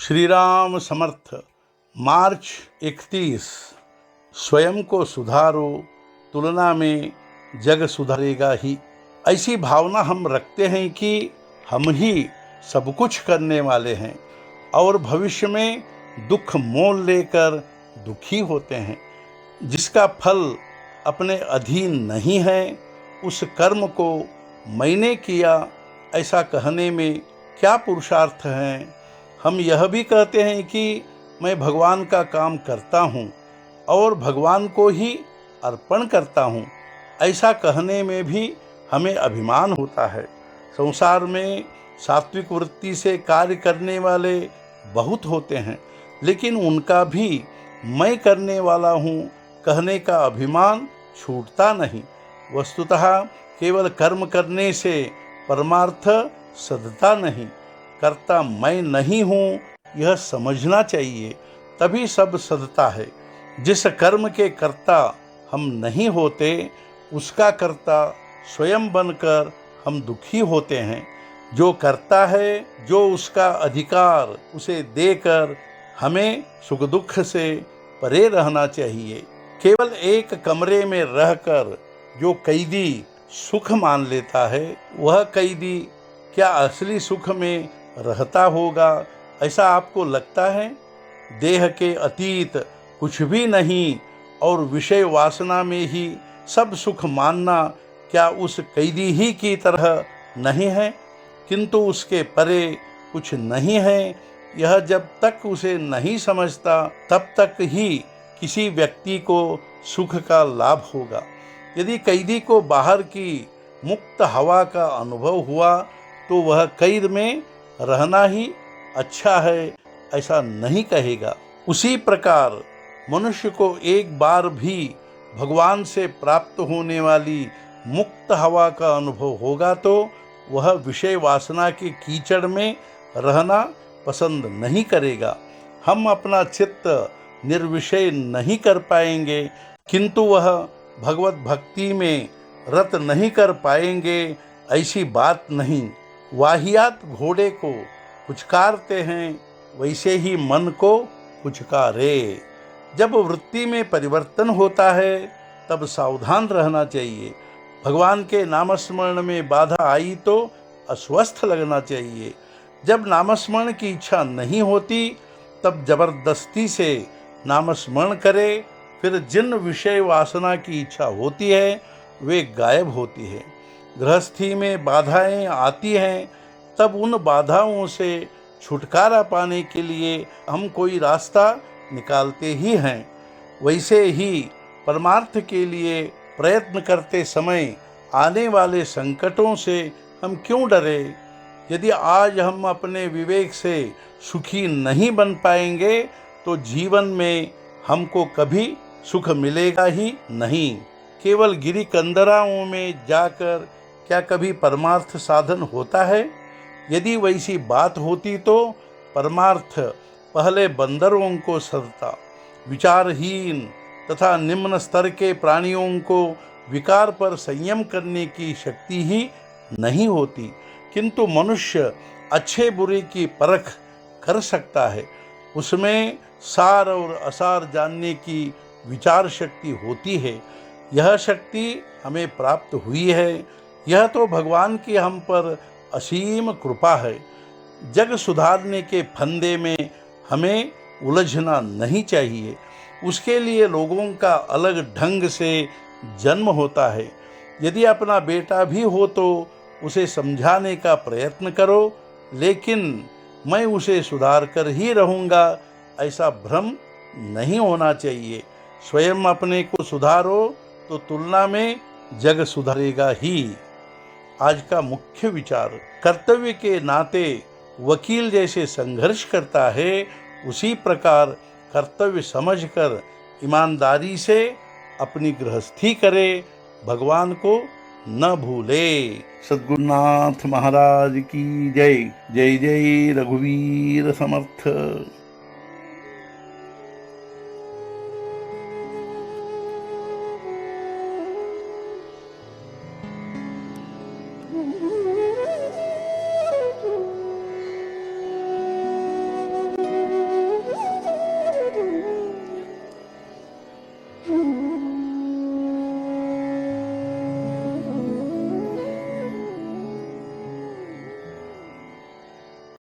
श्री राम समर्थ। मार्च 31। स्वयं को सुधारो, तुलना में जग सुधरेगा ही। ऐसी भावना हम रखते हैं कि हम ही सब कुछ करने वाले हैं और भविष्य में दुख मोल लेकर दुखी होते हैं। जिसका फल अपने अधीन नहीं है, उस कर्म को मैंने किया ऐसा कहने में क्या पुरुषार्थ है। हम यह भी कहते हैं कि मैं भगवान का काम करता हूँ और भगवान को ही अर्पण करता हूँ। ऐसा कहने में भी हमें अभिमान होता है। संसार में सात्विक वृत्ति से कार्य करने वाले बहुत होते हैं, लेकिन उनका भी मैं करने वाला हूँ कहने का अभिमान छूटता नहीं। वस्तुतः केवल कर्म करने से परमार्थ सधता नहीं। कर्ता मैं नहीं हूँ यह समझना चाहिए, तभी सब सधता है। जिस कर्म के कर्ता हम नहीं होते, उसका कर्ता स्वयं बनकर हम दुखी होते हैं। जो करता है, जो उसका अधिकार, उसे देकर हमें सुख दुख से परे रहना चाहिए। केवल एक कमरे में रहकर जो कैदी सुख मान लेता है, वह कैदी क्या असली सुख में रहता होगा, ऐसा आपको लगता है? देह के अतीत कुछ भी नहीं और विषय वासना में ही सब सुख मानना क्या उस कैदी ही की तरह नहीं है? किंतु उसके परे कुछ नहीं है, यह जब तक उसे नहीं समझता तब तक ही किसी व्यक्ति को सुख का लाभ होगा। यदि कैदी को बाहर की मुक्त हवा का अनुभव हुआ तो वह कैद में रहना ही अच्छा है ऐसा नहीं कहेगा। उसी प्रकार मनुष्य को एक बार भी भगवान से प्राप्त होने वाली मुक्त हवा का अनुभव होगा तो वह विषय वासना के कीचड़ में रहना पसंद नहीं करेगा। हम अपना चित्त निर्विषय नहीं कर पाएंगे, किंतु वह भगवत भक्ति में रत नहीं कर पाएंगे ऐसी बात नहीं। वाहियात घोड़े को पुचकारते हैं, वैसे ही मन को पुचकारे। जब वृत्ति में परिवर्तन होता है तब सावधान रहना चाहिए। भगवान के नामस्मरण में बाधा आई तो अस्वस्थ लगना चाहिए। जब नामस्मरण की इच्छा नहीं होती तब जबरदस्ती से नामस्मरण करे। फिर जिन विषय वासना की इच्छा होती है वे गायब होती है। गृहस्थी में बाधाएं आती हैं, तब उन बाधाओं से छुटकारा पाने के लिए हम कोई रास्ता निकालते ही हैं। वैसे ही परमार्थ के लिए प्रयत्न करते समय आने वाले संकटों से हम क्यों डरे? यदि आज हम अपने विवेक से सुखी नहीं बन पाएंगे तो जीवन में हमको कभी सुख मिलेगा ही नहीं। केवल गिरी कंदराओं में जाकर क्या कभी परमार्थ साधन होता है? यदि वैसी बात होती तो परमार्थ पहले बंदरों को सधता। विचारहीन तथा निम्न स्तर के प्राणियों को विकार पर संयम करने की शक्ति ही नहीं होती, किंतु मनुष्य अच्छे बुरे की परख कर सकता है। उसमें सार और असार जानने की विचार शक्ति होती है। यह शक्ति हमें प्राप्त हुई है। यह तो भगवान की हम पर असीम कृपा है। जग सुधारने के फंदे में हमें उलझना नहीं चाहिए। उसके लिए लोगों का अलग ढंग से जन्म होता है। यदि अपना बेटा भी हो तो उसे समझाने का प्रयत्न करो, लेकिन मैं उसे सुधार कर ही रहूँगा ऐसा भ्रम नहीं होना चाहिए। स्वयं अपने को सुधारो तो तुलना में जग सुधरेगा ही। आज का मुख्य विचार, कर्तव्य के नाते वकील जैसे संघर्ष करता है, उसी प्रकार कर्तव्य समझकर ईमानदारी से अपनी गृहस्थी करे, भगवान को न भूले। सद्गुरुनाथ महाराज की जय। जय जय रघुवीर समर्थ।